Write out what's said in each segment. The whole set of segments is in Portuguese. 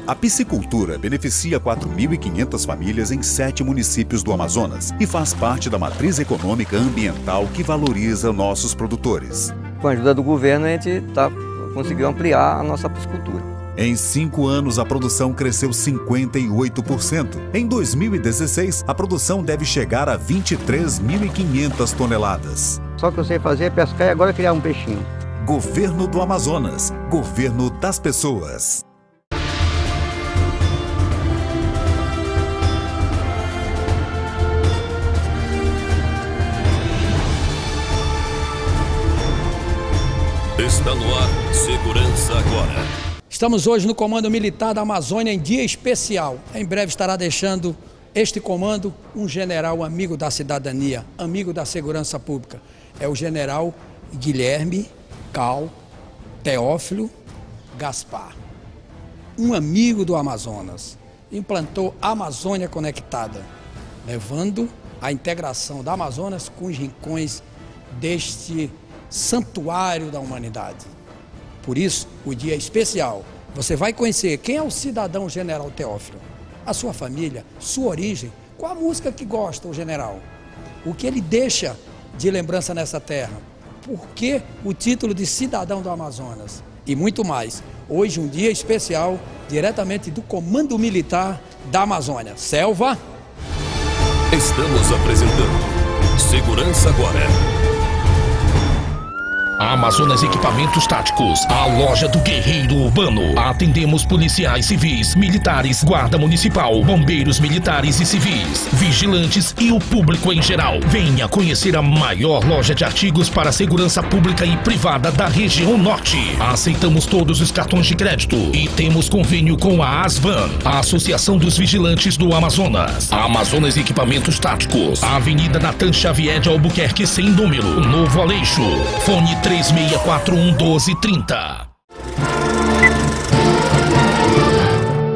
A piscicultura beneficia 4.500 famílias em 7 municípios do Amazonas e faz parte da matriz econômica ambiental que valoriza nossos produtores. Com a ajuda do governo, a gente conseguiu ampliar a nossa piscicultura. Em 5 anos, a produção cresceu 58%. Em 2016, a produção deve chegar a 23.500 toneladas. Só que eu sei fazer é pescar e agora criar um peixinho. Governo do Amazonas. Governo das pessoas. Está no ar, Segurança Agora. Estamos hoje no Comando Militar da Amazônia em dia especial. Em breve estará deixando este comando um general amigo da cidadania, amigo da segurança pública. É o general Guilherme Cal Teófilo Gaspar. Um amigo do Amazonas. Implantou a Amazônia Conectada, levando a integração da Amazonas com os rincões deste santuário da humanidade. Por isso, o dia é especial. Você vai conhecer quem é o cidadão general Teófilo, a sua família, sua origem, qual a música que gosta o general, o que ele deixa de lembrança nessa terra, por que o título de cidadão do Amazonas e muito mais. Hoje um dia especial, diretamente do Comando Militar da Amazônia. Selva. Estamos apresentando Segurança Agora. Amazonas Equipamentos Táticos, a loja do guerreiro urbano. Atendemos policiais civis, militares, guarda municipal, bombeiros militares e civis, vigilantes e o público em geral. Venha conhecer a maior loja de artigos para segurança pública e privada da região norte. Aceitamos todos os cartões de crédito e temos convênio com a Asvan, a Associação dos Vigilantes do Amazonas. Amazonas Equipamentos Táticos, Avenida Natan Xavier de Albuquerque sem número, Novo Aleixo. Fone 3641-1230.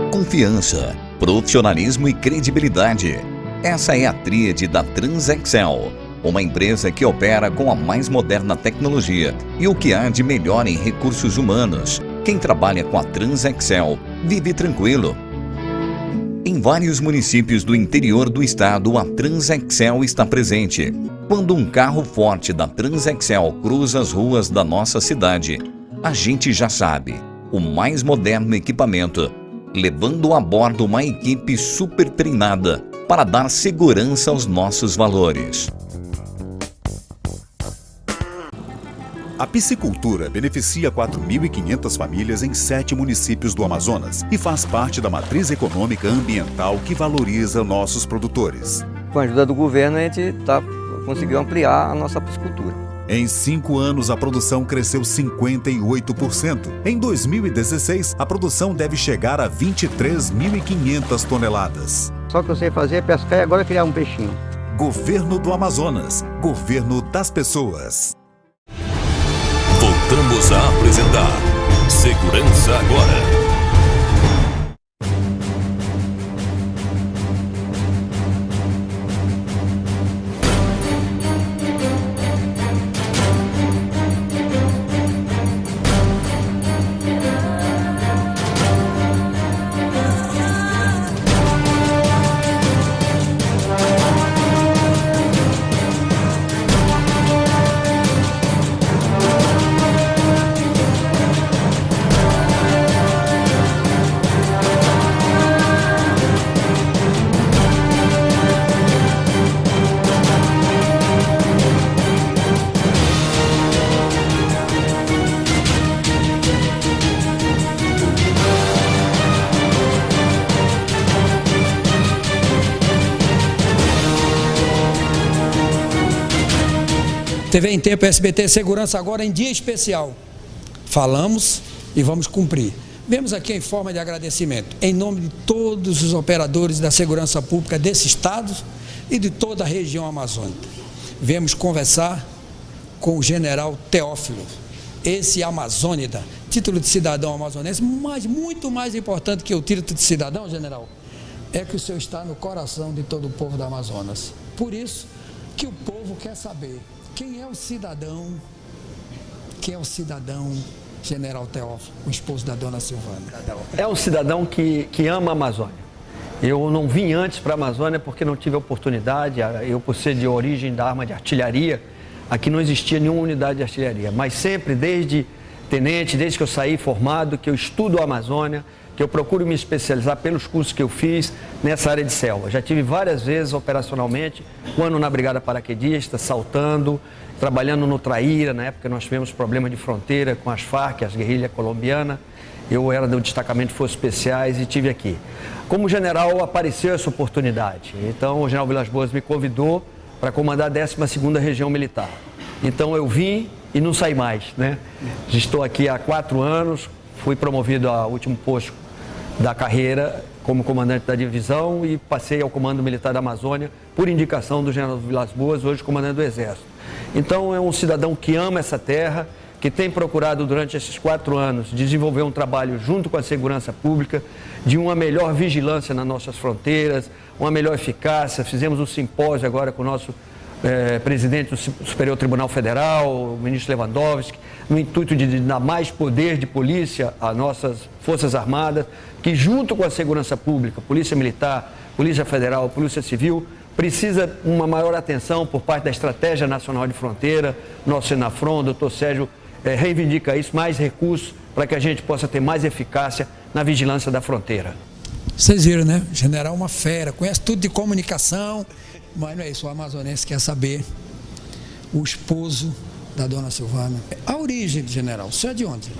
Confiança, profissionalismo e credibilidade. Essa é a tríade da Transexcel, uma empresa que opera com a mais moderna tecnologia e o que há de melhor em recursos humanos. Quem trabalha com a Transexcel vive tranquilo. Em vários municípios do interior do estado, a Transexcel está presente. Quando um carro forte da Transexcel cruza as ruas da nossa cidade, a gente já sabe, o mais moderno equipamento, levando a bordo uma equipe super treinada para dar segurança aos nossos valores. A piscicultura beneficia 4.500 famílias em 7 municípios do Amazonas e faz parte da matriz econômica ambiental que valoriza nossos produtores. Com a ajuda do governo, a gente conseguiu ampliar a nossa piscicultura. Em 5 anos, a produção cresceu 58%. Em 2016, a produção deve chegar a 23.500 toneladas. Só que eu sei fazer é pescar e agora criar um peixinho. Governo do Amazonas. Governo das pessoas. Voltamos a apresentar Segurança Agora. TV em Tempo SBT Segurança Agora em dia especial. Falamos e vamos cumprir. Vemos aqui em forma de agradecimento, em nome de todos os operadores da segurança pública desse estado e de toda a região amazônica. Viemos conversar com o general Teófilo, esse amazônida, título de cidadão amazonense, mas muito mais importante que o título de cidadão, general, é que o senhor está no coração de todo o povo do Amazonas. Por isso que o povo quer saber quem é o cidadão General Teófilo, o esposo da dona Silvana? É um cidadão que ama a Amazônia. Eu não vim antes para a Amazônia porque não tive oportunidade. Eu, por ser de origem da arma de artilharia, aqui não existia nenhuma unidade de artilharia. Mas sempre, desde tenente, desde que eu saí formado, que eu estudo a Amazônia, que eu procuro me especializar pelos cursos que eu fiz nessa área de selva. Já tive várias vezes operacionalmente, um ano na Brigada Paraquedista, saltando, trabalhando no Traíra. Na época nós tivemos problema de fronteira com as Farc, as guerrilhas colombianas. Eu era do destacamento de Forças Especiais e estive aqui. Como general, apareceu essa oportunidade. Então o general Vilas Boas me convidou para comandar a 12ª Região Militar. Então eu vim e não saí mais, né? Estou aqui há 4 anos, fui promovido ao último posto da carreira como comandante da divisão e passei ao Comando Militar da Amazônia por indicação do general Vilas Boas, hoje comandante do Exército. Então é um cidadão que ama essa terra, que tem procurado durante esses 4 anos desenvolver um trabalho junto com a segurança pública, de uma melhor vigilância nas nossas fronteiras, uma melhor eficácia. Fizemos um simpósio agora com o nosso presidente do Superior Tribunal Federal, o ministro Lewandowski, no intuito de dar mais poder de polícia às nossas Forças Armadas, que junto com a segurança pública, Polícia Militar, Polícia Federal, Polícia Civil, precisa uma maior atenção por parte da Estratégia Nacional de Fronteira. Nosso Senafron, o doutor Sérgio, reivindica isso, mais recursos para que a gente possa ter mais eficácia na vigilância da fronteira. Vocês viram, né? O general é uma fera, conhece tudo de comunicação, mas não é isso, o amazonense quer saber o esposo da dona Silvana. A origem do general, o senhor é de onde?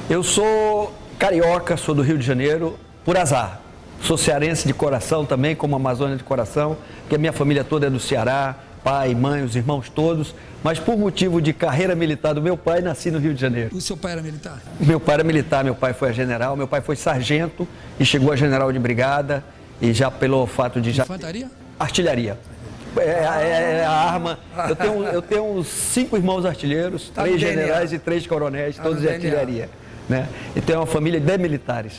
Eu sou carioca, sou do Rio de Janeiro, por azar. Sou cearense de coração também, como Amazônia de coração, porque a minha família toda é do Ceará, pai, mãe, os irmãos todos, mas por motivo de carreira militar do meu pai, nasci no Rio de Janeiro. O seu pai era militar? Meu pai era militar, meu pai foi general, meu pai foi sargento e chegou a general de brigada, e já pelo fato de... Infantaria? Artilharia. É a arma. Eu tenho uns 5 irmãos artilheiros, 3 generais e 3 coronéis, todos de artilharia. Né? Então é uma família de militares.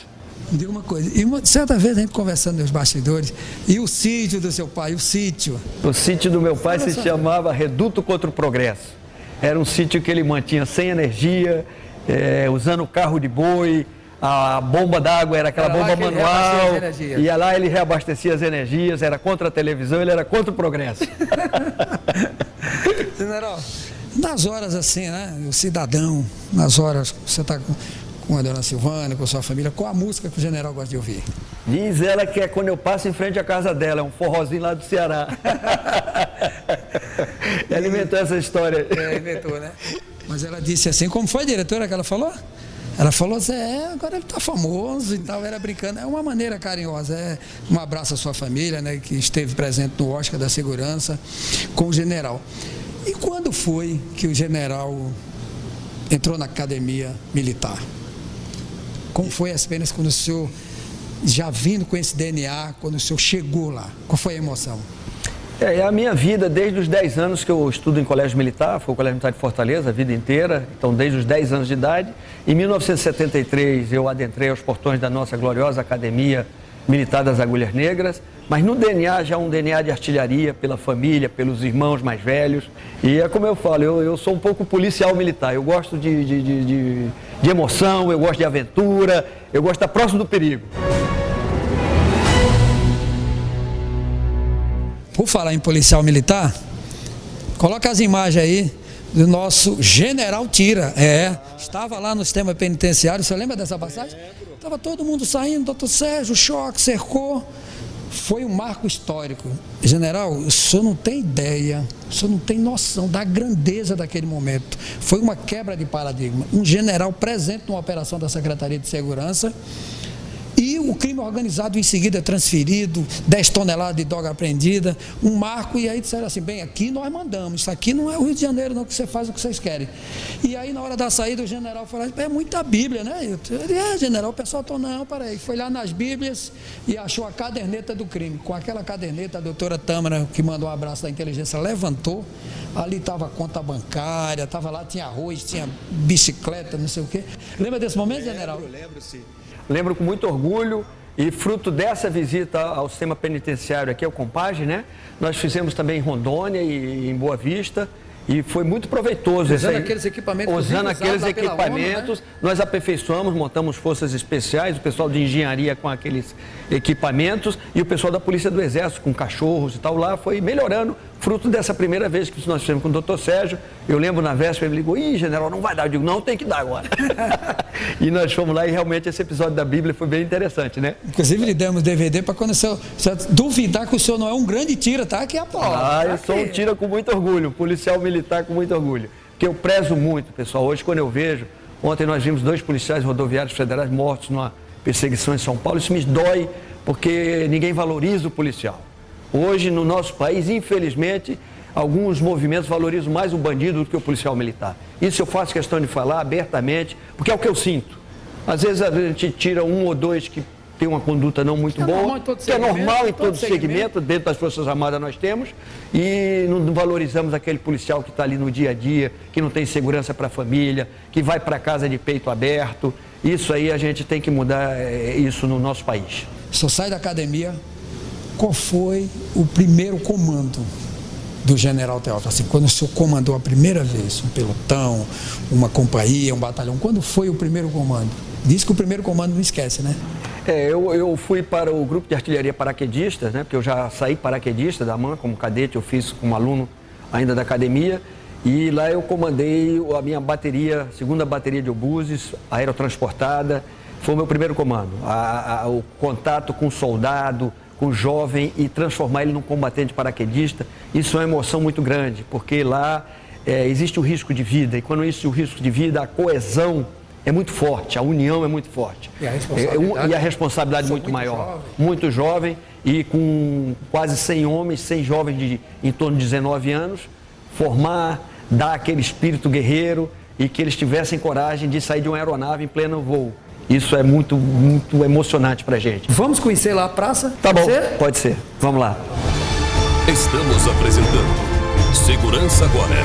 Diga uma coisa, e certa vez a gente conversando nos bastidores, e o sítio do seu pai, o sítio? O sítio do meu pai se chamava Reduto contra o Progresso. Era um sítio que ele mantinha sem energia, usando carro de boi, a bomba d'água era aquela bomba manual, e lá ele reabastecia as energias, era contra a televisão, ele era contra o progresso. General, nas horas assim, né, o cidadão, nas horas que você está com a dona Silvana, com a sua família, qual a música que o general gosta de ouvir? Diz ela que é quando eu passo em frente à casa dela, é um forrozinho lá do Ceará. Ela inventou essa história. Inventou, né? Mas ela disse assim, como foi, diretora, que ela falou? Ela falou assim, agora ele está famoso e tal, era brincando. É uma maneira carinhosa, um abraço à sua família, né, que esteve presente no Oscar da Segurança com o general. E quando foi que o general entrou na academia militar? Como foi a experiência quando o senhor, já vindo com esse DNA, quando o senhor chegou lá? Qual foi a emoção? É a minha vida, desde os 10 anos que eu estudo em colégio militar, foi o Colégio Militar de Fortaleza, a vida inteira, então desde os 10 anos de idade. Em 1973 eu adentrei aos portões da nossa gloriosa Academia Militar das Agulhas Negras, mas no DNA já um DNA de artilharia, pela família, pelos irmãos mais velhos. E é como eu falo, eu sou um pouco policial militar, eu gosto de emoção, eu gosto de aventura, eu gosto de estar próximo do perigo. Por falar em policial militar, coloca as imagens aí do nosso general Tira. Estava lá no sistema penitenciário, você lembra dessa passagem? Estava todo mundo saindo, doutor Sérgio, choque, cercou. Foi um marco histórico. General, o senhor não tem ideia, o senhor não tem noção da grandeza daquele momento. Foi uma quebra de paradigma. Um general presente numa operação da Secretaria de Segurança, e o crime organizado em seguida transferido, 10 toneladas de droga apreendida, um marco, e aí disseram assim, bem, aqui nós mandamos, isso aqui não é o Rio de Janeiro não, que você faz o que vocês querem. E aí na hora da saída o general falou, é muita Bíblia, né? Ele, general, o pessoal falou, não, peraí, foi lá nas Bíblias e achou a caderneta do crime. Com aquela caderneta, a doutora Tâmara, que mandou um abraço da inteligência, levantou, ali estava a conta bancária, estava lá, tinha arroz, tinha bicicleta, não sei o quê. Lembra desse momento, general? Lembro, sim. Lembro com muito orgulho, e fruto dessa visita ao sistema penitenciário aqui, ao Compage, né? Nós fizemos também em Rondônia e em Boa Vista, E foi muito proveitoso. Usando aqueles equipamentos. Usando aqueles equipamentos, ONU, né? Nós aperfeiçoamos, montamos forças especiais, o pessoal de engenharia com aqueles equipamentos e o pessoal da Polícia do Exército com cachorros e tal lá, foi melhorando, fruto dessa primeira vez que nós fizemos com o Dr. Sérgio. Eu lembro na véspera, ele ligou, ih, general, não vai dar. Eu digo, não, tem que dar agora. E nós fomos lá e realmente esse episódio da Bíblia foi bem interessante, né? Inclusive lhe demos DVD para quando o senhor duvidar que o senhor não é um grande tira, tá? Aqui é a prova. Eu sou um tira com muito orgulho, policial militar com muito orgulho. Porque eu prezo muito, pessoal. Hoje, quando eu vejo, ontem nós vimos 2 policiais rodoviários federais mortos numa perseguição em São Paulo. Isso me dói, porque ninguém valoriza o policial. Hoje, no nosso país, infelizmente, alguns movimentos valorizam mais o bandido do que o policial militar. Isso eu faço questão de falar abertamente, porque é o que eu sinto. Às vezes a gente tira 1 ou 2 que tem uma conduta não muito boa, que é normal em todo segmento, dentro das Forças Armadas nós temos, e não valorizamos aquele policial que está ali no dia a dia, que não tem segurança para a família, que vai para casa de peito aberto. Isso aí a gente tem que mudar isso no nosso país. O senhor sai da academia, qual foi o primeiro comando do general Teófilo? Assim, quando o senhor comandou a primeira vez, um pelotão, uma companhia, um batalhão, quando foi o primeiro comando? Diz que o primeiro comando não esquece, né? Eu fui para o grupo de artilharia paraquedistas, né? Porque eu já saí paraquedista da AMAN, como cadete, eu fiz como aluno ainda da academia, e lá eu comandei a minha bateria, segunda bateria de obuses, aerotransportada, foi o meu primeiro comando. O contato com o soldado, com o jovem e transformar ele num combatente paraquedista, isso é uma emoção muito grande, porque lá existe o risco de vida, e quando existe o risco de vida, a coesão é muito forte, a união é muito forte. E a responsabilidade muito maior. Jovem. Muito jovem e com quase 100 homens, 100 jovens de em torno de 19 anos, formar, dar aquele espírito guerreiro e que eles tivessem coragem de sair de uma aeronave em pleno voo. Isso é muito, muito emocionante pra gente. Vamos conhecer lá a praça? Tá bom, pode ser. Vamos lá. Estamos apresentando Segurança Agora.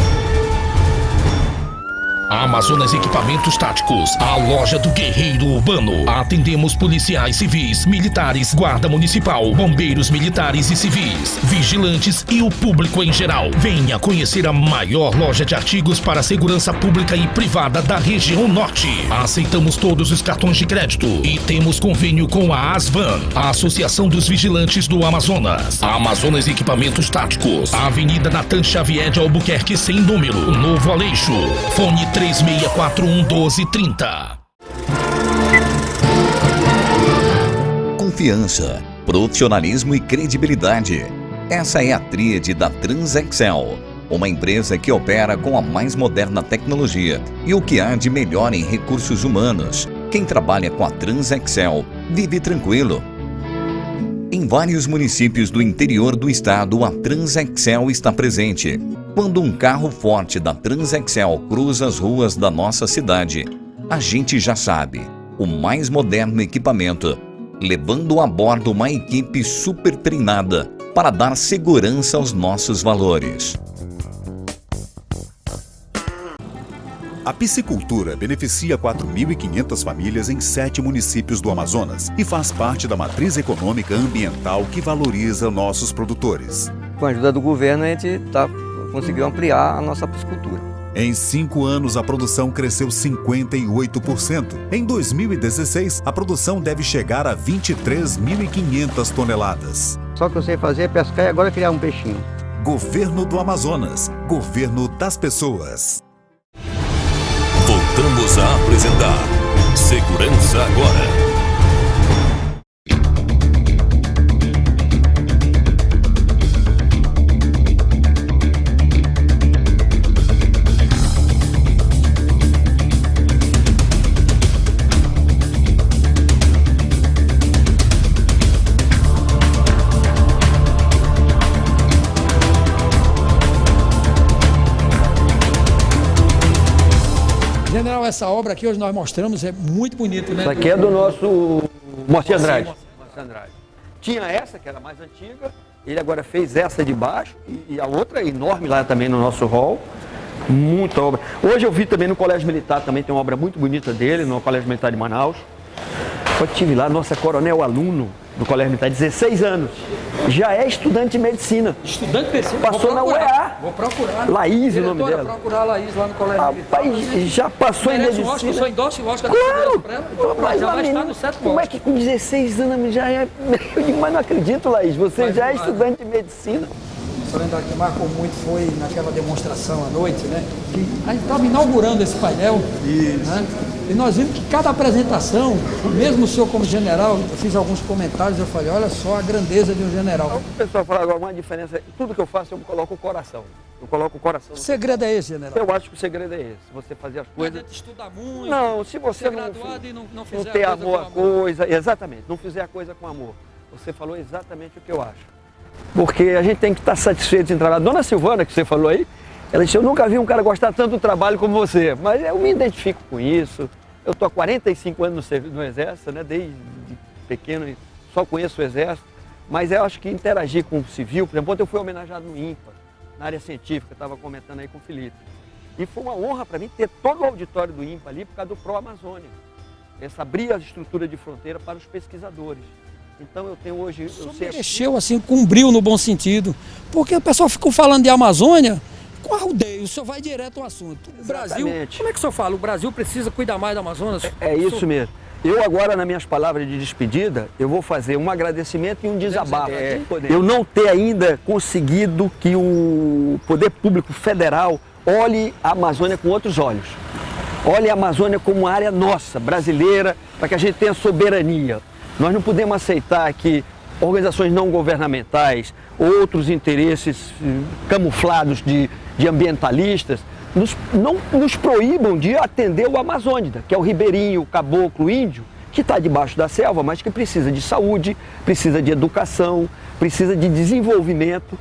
Amazonas Equipamentos Táticos, a loja do guerreiro urbano. Atendemos policiais civis, militares, guarda municipal, bombeiros militares e civis, vigilantes e o público em geral. Venha conhecer a maior loja de artigos para segurança pública e privada da região norte. Aceitamos todos os cartões de crédito e temos convênio com a ASVAN, a Associação dos Vigilantes do Amazonas. Amazonas Equipamentos Táticos, Avenida Natan Xavier de Albuquerque sem número, Novo Aleixo. Fone 3641-1230. Confiança, profissionalismo e credibilidade. Essa é a tríade da Transexcel, uma empresa que opera com a mais moderna tecnologia e o que há de melhor em recursos humanos. Quem trabalha com a Transexcel vive tranquilo. Em vários municípios do interior do estado, a Transexcel está presente. Quando um carro forte da Transexcel cruza as ruas da nossa cidade, a gente já sabe, o mais moderno equipamento, levando a bordo uma equipe super treinada para dar segurança aos nossos valores. A piscicultura beneficia 4.500 famílias em 7 municípios do Amazonas e faz parte da matriz econômica ambiental que valoriza nossos produtores. Com a ajuda do governo, a gente conseguiu ampliar a nossa piscicultura. Em 5 anos, a produção cresceu 58%. Em 2016, a produção deve chegar a 23.500 toneladas. Só que eu sei fazer é pescar e agora criar um peixinho. Governo do Amazonas. Governo das pessoas. Voltamos a apresentar Segurança Agora. General, essa obra aqui hoje nós mostramos, é muito bonito, né? Isso aqui é do nosso Moacir Andrade. Tinha essa, que era mais antiga, ele agora fez essa de baixo e a outra enorme lá também no nosso hall. Muita obra. Hoje eu vi também no Colégio Militar, também tem uma obra muito bonita dele, no Colégio Militar de Manaus. Eu tive lá, nossa coronel aluno do Colégio Militar, 16 anos, já é estudante de medicina. Estudante de medicina? Passou na UEA. Vou procurar. Laís, o nome dela. Vou procurar a Laís lá no Colégio Militar. Rapaz, já passou em medicina. Lógico, eu sou endosso, lógico, Claro! pra ela. Então, Mas já vai menina, estar no 7 como é que com 16 anos já é... Eu digo, mas não acredito, Laís, você já é estudante de medicina. Eu lembro que marcou muito foi naquela demonstração à noite, né? Que a gente estava inaugurando esse painel. Né? E nós vimos que cada apresentação, mesmo o senhor como general, eu fiz alguns comentários, eu falei, olha só a grandeza de um general. O pessoal fala agora uma diferença, tudo que eu faço eu coloco o coração. Eu coloco o coração. O segredo é esse, general? Eu acho que o segredo é esse, você fazer as coisas... Mas estudar muito, não, se você ser não, graduado e não fizer não ter a coisa amor com à coisa, exatamente, não fizer a coisa com amor. Você falou exatamente o que eu acho. Porque a gente tem que estar satisfeito em trabalhar. Dona Silvana, que você falou aí, ela disse, eu nunca vi um cara gostar tanto do trabalho como você. Mas eu me identifico com isso. Eu estou há 45 anos no Exército, né? Desde pequeno, só conheço o Exército. Mas eu acho que interagir com o civil, por exemplo, ontem eu fui homenageado no INPA, na área científica, estava comentando aí com o Felipe. E foi uma honra para mim ter todo o auditório do INPA ali por causa do Pro Amazônia. Essa abrir a estrutura de fronteira para os pesquisadores. Então eu tenho hoje... O senhor mexeu assim com um brilho no bom sentido, porque o pessoal ficou falando de Amazônia com arrudeio, o senhor vai direto ao assunto. O Brasil, como é que o senhor fala? O Brasil precisa cuidar mais do Amazonas? É isso mesmo. Eu agora, nas minhas palavras de despedida, eu vou fazer um agradecimento e um desabafo. Eu não ter ainda conseguido que o Poder Público Federal olhe a Amazônia com outros olhos. Olhe a Amazônia como uma área nossa, brasileira, para que a gente tenha soberania. Nós não podemos aceitar que organizações não governamentais, outros interesses camuflados de ambientalistas, não nos proíbam de atender o Amazônida, que é o ribeirinho, o caboclo, o índio, que está debaixo da selva, mas que precisa de saúde, precisa de educação, precisa de desenvolvimento,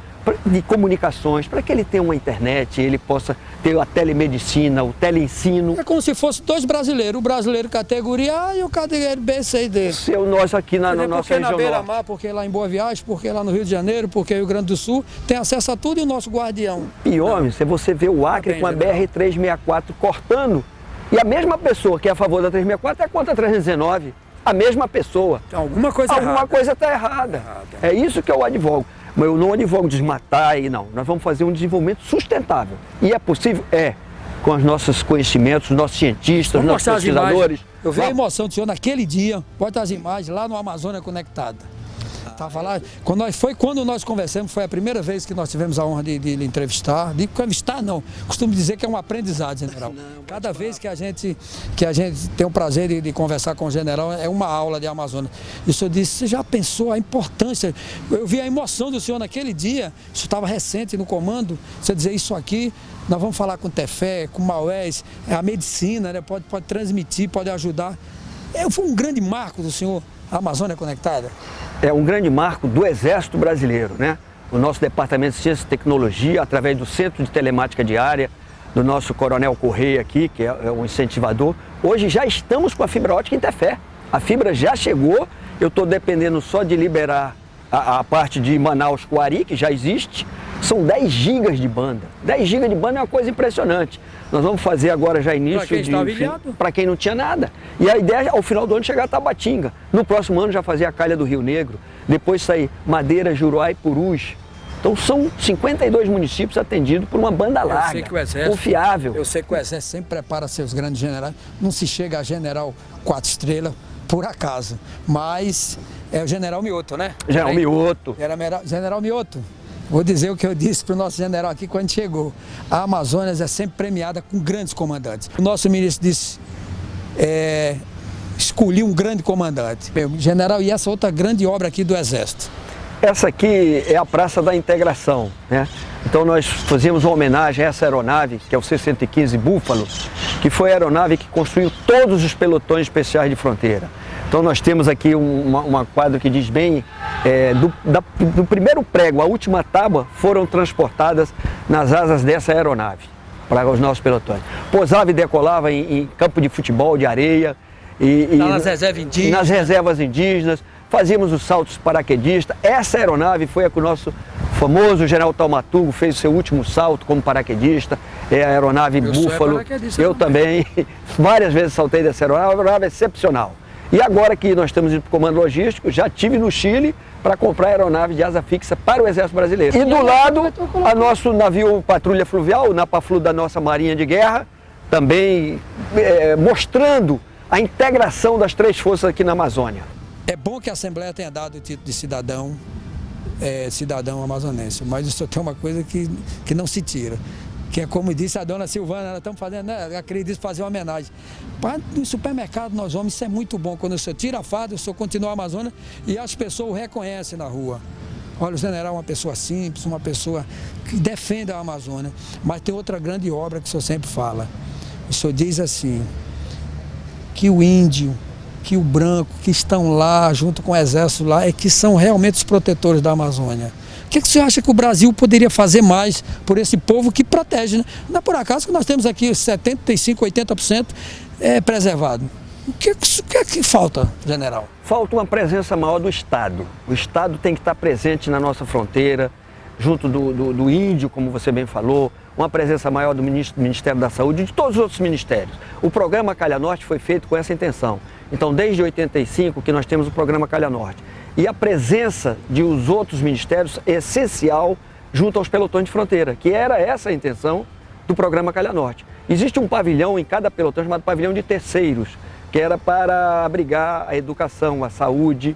de comunicações, para que ele tenha uma internet, ele possa ter a telemedicina, o teleensino. É como se fosse dois brasileiros, o brasileiro categoria A e o categoria B, C e D. Nós aqui na nossa porque região na beira-mar, porque lá em Boa Viagem, porque lá no Rio de Janeiro, porque Rio Grande do Sul, tem acesso a tudo e o nosso guardião. Pior, é você vê o Acre com a BR-364 cortando, e a mesma pessoa que é a favor da 364 é contra a 319. A mesma pessoa. Então, alguma coisa está errada. É isso que eu advogo. Mas eu não advogo desmatar e não. Nós vamos fazer um desenvolvimento sustentável. E é possível? É. Com os nossos conhecimentos, os nossos cientistas, os nossos pesquisadores. Eu vi a emoção do senhor naquele dia, bota as imagens lá no Amazônia Conectada. Estava lá, quando nós conversamos, foi a primeira vez que nós tivemos a honra de lhe entrevistar. De entrevistar não, costumo dizer que é um aprendizado, general. Cada vez que a gente tem o prazer de conversar com o general, é uma aula de Amazônia. E o senhor disse, você já pensou a importância? Eu vi a emoção do senhor naquele dia, isso estava recente no comando, você dizer isso aqui, nós vamos falar com o Tefé, com o Maués, a medicina, né? pode transmitir, pode ajudar. Foi um grande marco do senhor, a Amazônia Conectada. É um grande marco do Exército Brasileiro, né? O nosso Departamento de Ciência e Tecnologia, através do Centro de Telemática Diária, do nosso Coronel Correia aqui, que é um incentivador. Hoje já estamos com a fibra ótica em Tefé. A fibra já chegou, eu estou dependendo só de liberar a parte de Manaus-Coari, que já existe. São 10 gigas de banda. 10 gigas de banda é uma coisa impressionante. Nós vamos fazer agora já início para quem não tinha nada. E a ideia é, ao final do ano, chegar a Tabatinga. No próximo ano já fazer a calha do Rio Negro. Depois sair Madeira, Juruá e Purus. Então são 52 municípios atendidos por uma banda larga, confiável. Eu sei que o Exército sempre prepara seus grandes generais. Não se chega a general 4 estrelas por acaso. Mas é o general Mioto, né? General Mioto. General Mioto. Vou dizer o que eu disse para o nosso general aqui quando chegou. A Amazonas é sempre premiada com grandes comandantes. O nosso ministro disse, escolhi um grande comandante. General, e essa outra grande obra aqui do Exército? Essa aqui é a Praça da Integração, né? Então nós fazíamos uma homenagem a essa aeronave, que é o C-115 Búfalo, que foi a aeronave que construiu todos os pelotões especiais de fronteira. Então nós temos aqui uma quadro que diz bem, do primeiro prego à última tábua foram transportadas nas asas dessa aeronave para os nossos pelotões. Pousava e decolava em campo de futebol, de areia. Nas reservas indígenas. Fazíamos os saltos paraquedistas. Essa aeronave foi a que o nosso famoso general Taumaturgo fez o seu último salto como paraquedista. É a aeronave Búfalo. Eu também. Várias vezes saltei dessa aeronave. É uma aeronave excepcional. E agora que nós estamos indo para o comando logístico, já estive no Chile para comprar aeronave de asa fixa para o Exército Brasileiro. E do lado, a nosso navio patrulha fluvial, o Napaflu da nossa Marinha de Guerra, também mostrando a integração das três forças aqui na Amazônia. É bom que a Assembleia tenha dado o título de cidadão amazonense, mas isso tem uma coisa que não se tira. Que é como disse a dona Silvana, nós estamos fazendo, né, acredito, fazer uma homenagem. No supermercado nós vamos, isso é muito bom. Quando o senhor tira a farda, o senhor continua a Amazônia e as pessoas o reconhecem na rua. Olha, o general é uma pessoa simples, uma pessoa que defende a Amazônia. Mas tem outra grande obra que o senhor sempre fala. O senhor diz assim, que o índio, que o branco, que estão lá, junto com o exército lá, que são realmente os protetores da Amazônia. O que o senhor acha que o Brasil poderia fazer mais por esse povo que protege, né? Não é por acaso que nós temos aqui 75%, 80% preservado. O que é que falta, general? Falta uma presença maior do Estado. O Estado tem que estar presente na nossa fronteira, junto do índio, como você bem falou, uma presença maior do Ministério da Saúde e de todos os outros ministérios. O programa Calha Norte foi feito com essa intenção. Então, desde 85 que nós temos o programa Calha Norte. E a presença de os outros ministérios é essencial junto aos pelotões de fronteira, que era essa a intenção do programa Calha Norte. Existe um pavilhão em cada pelotão chamado pavilhão de terceiros, que era para abrigar a educação, a saúde,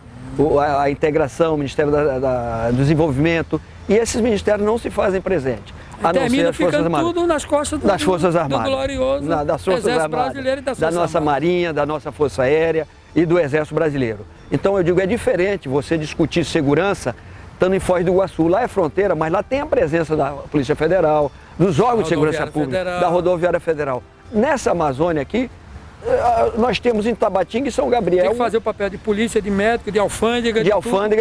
a integração, o Ministério do Desenvolvimento, e esses ministérios não se fazem presente. A não ser as Forças Armadas. Tudo nas costas das Forças Armadas, do glorioso das Forças Exército Armadas, Brasileiro e das da Forças nossa Armadas. Marinha, da nossa Força Aérea e do Exército Brasileiro. Então eu digo, é diferente você discutir segurança estando em Foz do Iguaçu. Lá é fronteira, mas lá tem a presença da Polícia Federal, dos órgãos de segurança pública, da Rodoviária Federal. Nessa Amazônia aqui, nós temos em Tabatinga e São Gabriel... Tem que fazer o papel de polícia, de médico, de alfândega,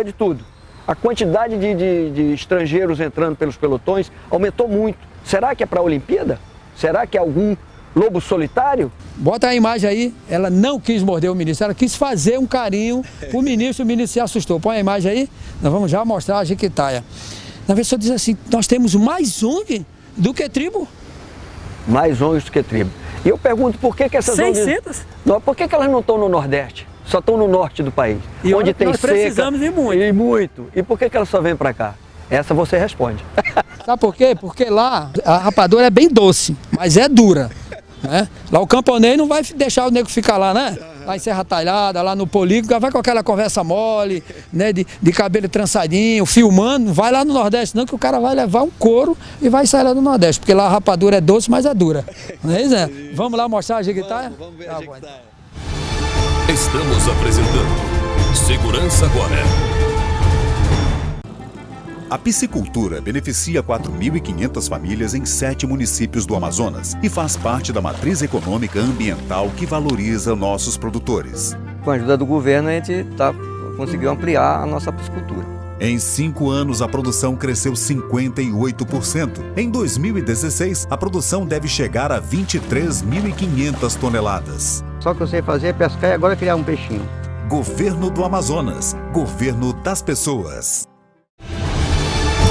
de tudo. A quantidade de estrangeiros entrando pelos pelotões aumentou muito. Será que é para a Olimpíada? Será que é algum lobo solitário? Bota a imagem aí, ela não quis morder o ministro, ela quis fazer um carinho pro ministro, o ministro se assustou. Põe a imagem aí, nós vamos já mostrar a Jequitaia. Na vez, o senhor diz assim, nós temos mais ONG do que tribo. Mais ONGs do que tribo. E eu pergunto, por que essas 600? ONGs... Por que elas não estão no Nordeste? Só estão no norte do país, e onde tem nós seca. Precisamos ir muito. E muito. E por que elas só vêm para cá? Essa você responde. Sabe por quê? Porque lá a rapadura é bem doce, mas é dura. Né? Lá o camponês não vai deixar o nego ficar lá, né? Lá em Serra Talhada, lá no polígono, vai com aquela conversa mole, né? De cabelo trançadinho, filmando, vai lá no Nordeste não, que o cara vai levar um couro e vai sair lá no Nordeste, porque lá a rapadura é doce, mas é dura. Não é isso, né? Vamos lá mostrar a Jequitaia? Vamos ver a Jequitaia. Estamos apresentando Segurança Agora. A piscicultura beneficia 4.500 famílias em 7 municípios do Amazonas e faz parte da matriz econômica ambiental que valoriza nossos produtores. Com a ajuda do governo, a gente conseguiu ampliar a nossa piscicultura. Em 5 anos, a produção cresceu 58%. Em 2016, a produção deve chegar a 23.500 toneladas. Só que eu sei fazer é pescar e agora criar um peixinho. Governo do Amazonas. Governo das pessoas.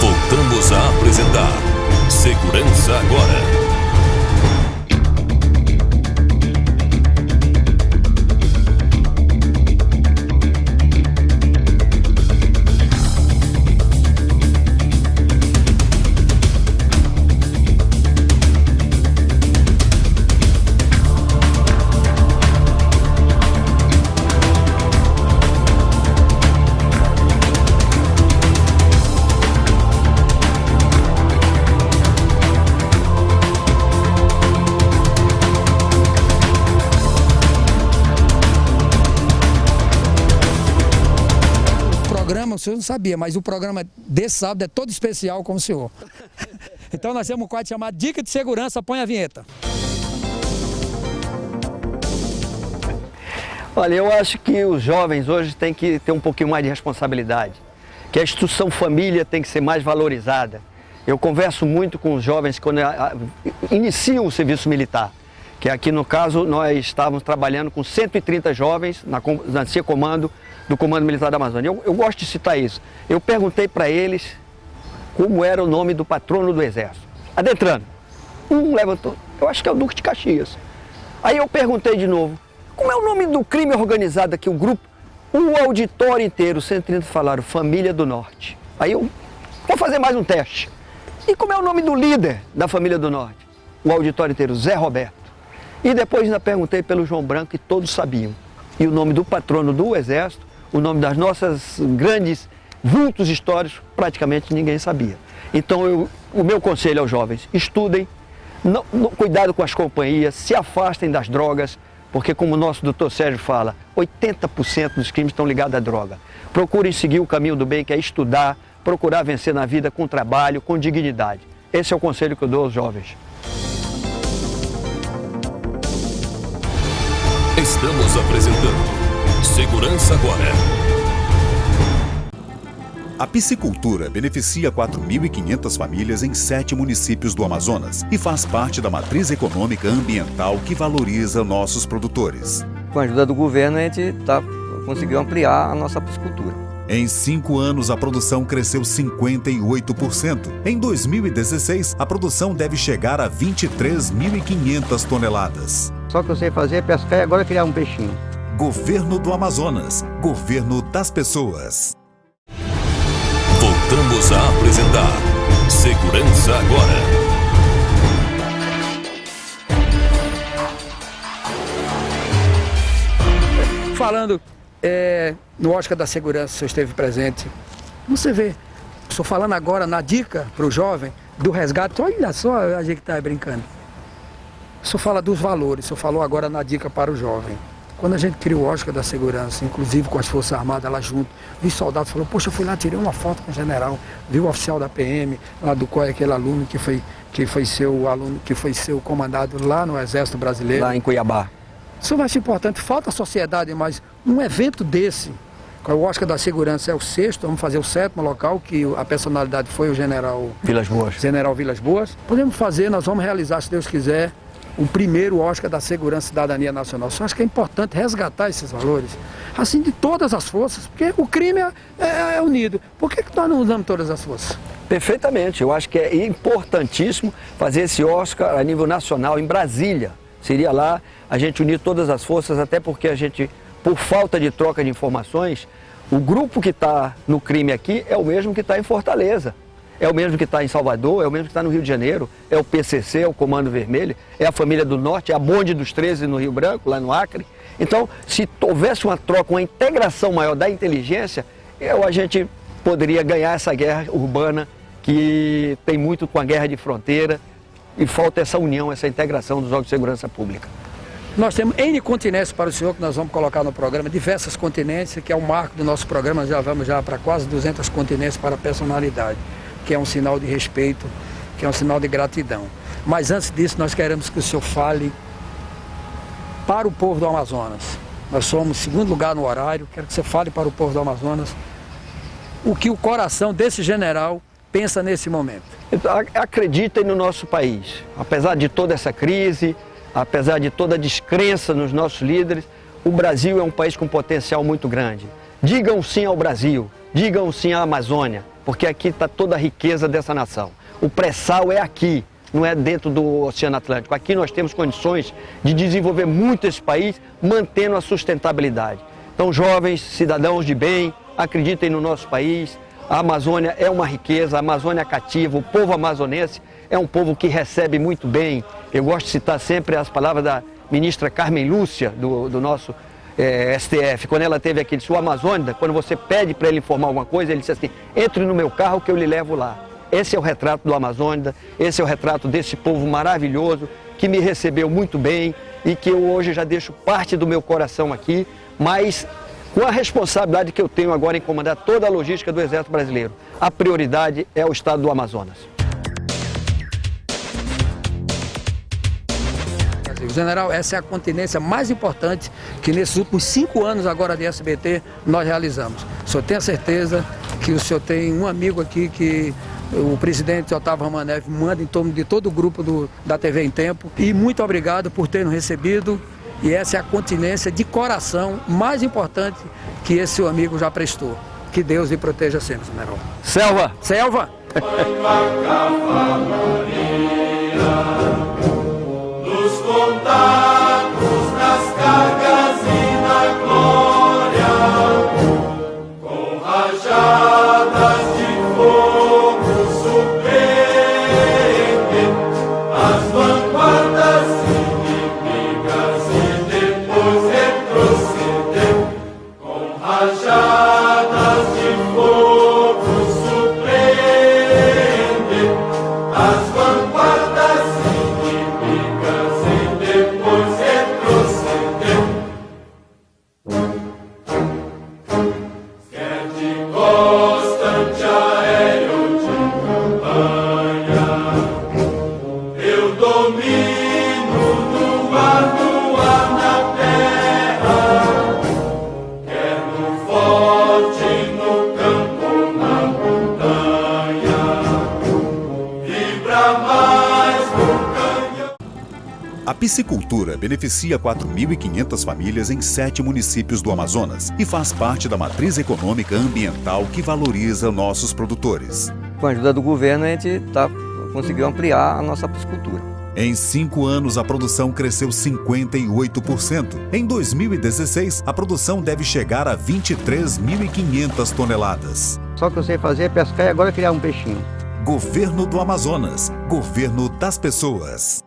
Voltamos a apresentar Segurança Agora. O senhor não sabia, mas o programa desse sábado é todo especial com o senhor. Então nós temos um quadro chamado Dica de Segurança, põe a vinheta. Olha, eu acho que os jovens hoje têm que ter um pouquinho mais de responsabilidade, que a instituição família tem que ser mais valorizada. Eu converso muito com os jovens quando iniciam o serviço militar, que aqui no caso nós estávamos trabalhando com 130 jovens na CIA Comando, do Comando Militar da Amazônia. Eu gosto de citar isso. Eu perguntei para eles como era o nome do patrono do Exército. Adentrando. Um levantou. Eu acho que é o Duque de Caxias. Aí eu perguntei de novo, como é o nome do crime organizado aqui, o grupo? O auditório inteiro, 130 falaram, Família do Norte. Aí eu vou fazer mais um teste. E como é o nome do líder da Família do Norte? O auditório inteiro, Zé Roberto. E depois ainda perguntei pelo João Branco e todos sabiam. E o nome do patrono do Exército, o nome das nossas grandes vultos históricos, praticamente ninguém sabia. Então o meu conselho aos jovens, estudem, cuidado com as companhias, se afastem das drogas, porque como o nosso doutor Sérgio fala, 80% dos crimes estão ligados à droga. Procurem seguir o caminho do bem, que é estudar, procurar vencer na vida com trabalho, com dignidade. Esse é o conselho que eu dou aos jovens. Estamos apresentando Segurança Agora. A piscicultura beneficia 4.500 famílias em 7 municípios do Amazonas e faz parte da matriz econômica ambiental que valoriza nossos produtores. Com a ajuda do governo, a gente conseguiu ampliar a nossa piscicultura. Em 5 anos, a produção cresceu 58%. Em 2016, a produção deve chegar a 23.500 toneladas. Só que eu sei fazer é pescar e agora criar um peixinho. Governo do Amazonas. Governo das pessoas. Voltamos a apresentar Segurança Agora. Falando no Oscar da Segurança, o senhor esteve presente. Você vê, estou falando agora na dica para o jovem do resgate. Olha só, a gente está brincando. O senhor fala dos valores, o senhor falou agora na dica para o jovem. Quando a gente criou o Oscar da Segurança, inclusive com as Forças Armadas lá junto, vi soldados falou, poxa, eu fui lá, tirei uma foto com o general, vi o oficial da PM, lá do COI, aquele aluno que foi seu comandado lá no Exército Brasileiro. Lá em Cuiabá. Isso vai ser importante, falta a sociedade, mas um evento desse, o Oscar da Segurança é o 6º, vamos fazer o 7º local, que a personalidade foi o General Vilas Boas. Podemos fazer, nós vamos realizar, se Deus quiser, o primeiro Oscar da Segurança e Cidadania Nacional. Só acho que é importante resgatar esses valores, assim, de todas as forças, porque o crime é unido. Por que nós não usamos todas as forças? Perfeitamente, eu acho que é importantíssimo fazer esse Oscar a nível nacional, em Brasília. Seria lá a gente unir todas as forças, até porque a gente, por falta de troca de informações, o grupo que está no crime aqui é o mesmo que está em Fortaleza. É o mesmo que está em Salvador, é o mesmo que está no Rio de Janeiro, é o PCC, é o Comando Vermelho, é a Família do Norte, é a Bonde dos 13 no Rio Branco, lá no Acre. Então, se houvesse uma troca, uma integração maior da inteligência, a gente poderia ganhar essa guerra urbana que tem muito com a guerra de fronteira e falta essa união, essa integração dos órgãos de segurança pública. Nós temos N continências para o senhor que nós vamos colocar no programa, diversas continências, que é o marco do nosso programa, já vamos para quase 200 continências para a personalidade, que é um sinal de respeito, que é um sinal de gratidão. Mas antes disso, nós queremos que o senhor fale para o povo do Amazonas. Nós somos segundo lugar no horário, quero que você fale para o povo do Amazonas o que o coração desse general pensa nesse momento. Acreditem no nosso país. Apesar de toda essa crise, apesar de toda a descrença nos nossos líderes, o Brasil é um país com potencial muito grande. Digam sim ao Brasil, digam sim à Amazônia, porque aqui está toda a riqueza dessa nação. O pré-sal é aqui, não é dentro do Oceano Atlântico. Aqui nós temos condições de desenvolver muito esse país, mantendo a sustentabilidade. Então, jovens, cidadãos de bem, acreditem no nosso país. A Amazônia é uma riqueza, a Amazônia é cativa, o povo amazonense é um povo que recebe muito bem. Eu gosto de citar sempre as palavras da ministra Carmen Lúcia, do nosso STF, quando ela teve aqui, disse, o Amazônia, quando você pede para ele informar alguma coisa, ele disse assim, entre no meu carro que eu lhe levo lá. Esse é o retrato do Amazônia, esse é o retrato desse povo maravilhoso, que me recebeu muito bem e que eu hoje já deixo parte do meu coração aqui, mas com a responsabilidade que eu tenho agora em comandar toda a logística do Exército Brasileiro. A prioridade é o estado do Amazonas. General, essa é a continência mais importante que nesses últimos 5 anos agora de SBT nós realizamos. O senhor tem a certeza que o senhor tem um amigo aqui que o presidente Otávio Romanev manda em torno de todo o grupo da TV em Tempo. E muito obrigado por ter nos recebido. E essa é a continência de coração mais importante que esse seu amigo já prestou. Que Deus lhe proteja sempre, general. Selva! Selva! Dos contatos nas cargas A piscicultura beneficia 4.500 famílias em 7 municípios do Amazonas e faz parte da matriz econômica ambiental que valoriza nossos produtores. Com a ajuda do governo, a gente conseguiu ampliar a nossa piscicultura. Em 5 anos, a produção cresceu 58%. Em 2016, a produção deve chegar a 23.500 toneladas. Só que eu sei fazer é pescar e agora criar um peixinho. Governo do Amazonas. Governo das pessoas.